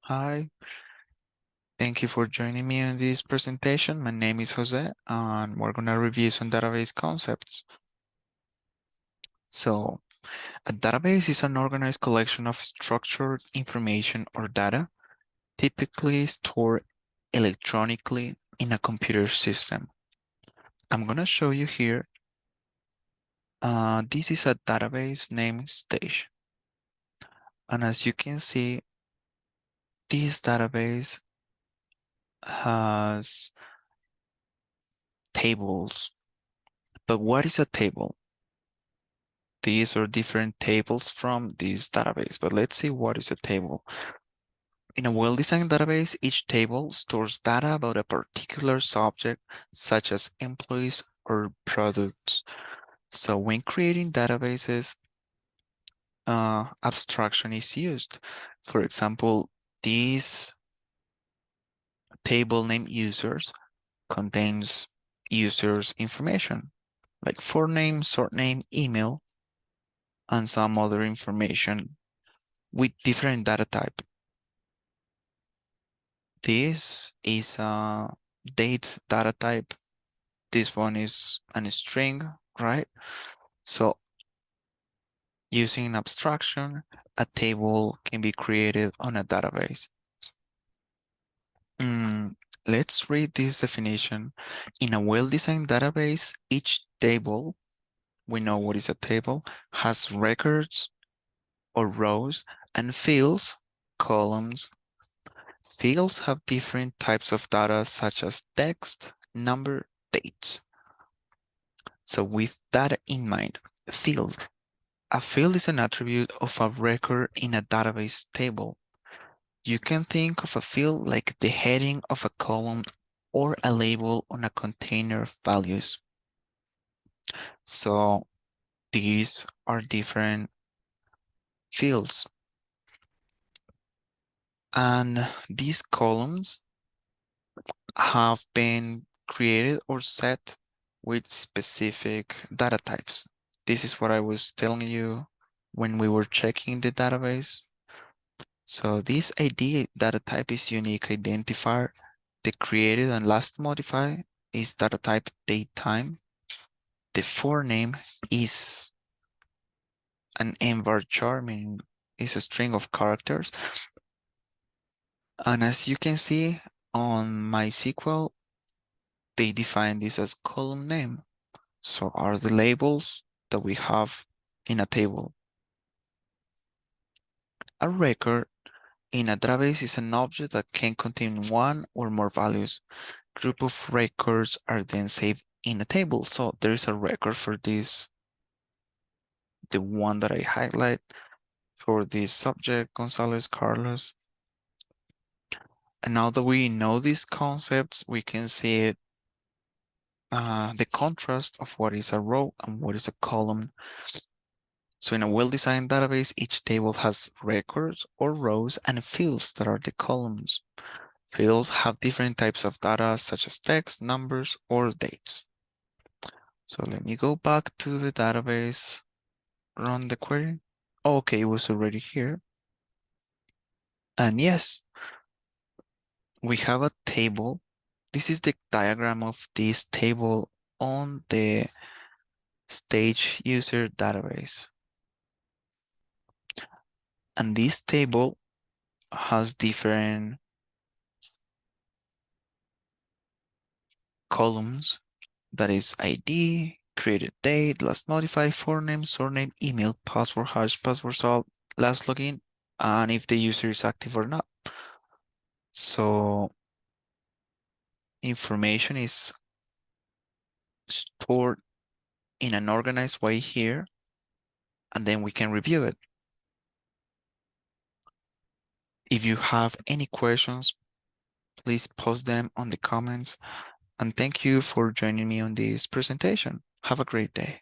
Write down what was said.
Hi, thank you for joining me in this presentation. My name is Jose, and we're going to review some database concepts. So, a database is an organized collection of structured information or data, typically stored electronically in a computer system. I'm going to show you here. This is a database named Stage. And as you can see, this database has tables. But what is a table? These are different tables from this database, but let's see what is a table. In a well-designed database, each table stores data about a particular subject, such as employees or products. So when creating databases, abstraction is used. For example, this table named users contains users information, like forename, short name, email, and some other information with different data type. This is a date data type. This one is a string, right? So using abstraction, a table can be created on a database. Let's read this definition. In a well-designed database, each table, we know what is a table, has records or rows and fields, columns. Fields have different types of data such as text, number, dates. So with that in mind, field. A field is an attribute of a record in a database table. You can think of a field like the heading of a column or a label on a container of values. So these are different fields. And these columns have been created or set with specific data types. This is what I was telling you when we were checking the database. So this ID data type is unique identifier. The created and last modified is data type date time. The forename is an varchar, meaning is a string of characters. And as you can see on MySQL, they define this as column name. So are the labels that we have in a table. A record in a database is an object that can contain one or more values. Group of records are then saved in a table. So there is a record for this, the one that I highlight for this subject, Gonzalez Carlos. And now that we know these concepts, we can see it, the contrast of what is a row and what is a column. So in a well-designed database, each table has records or rows and fields that are the columns. Fields have different types of data such as text, numbers, or dates. So let me go back to the database, run the query. Okay, it was already here. And yes, we have a table. This is the diagram of this table on the stage user database. And this table has different columns. That is ID, created date, last modified, forename, surname, email, password hash, password salt, last login, and if the user is active or not. So information is stored in an organized way here, and then we can review it. If you have any questions, please post them on the comments. And thank you for joining me on this presentation. Have a great day.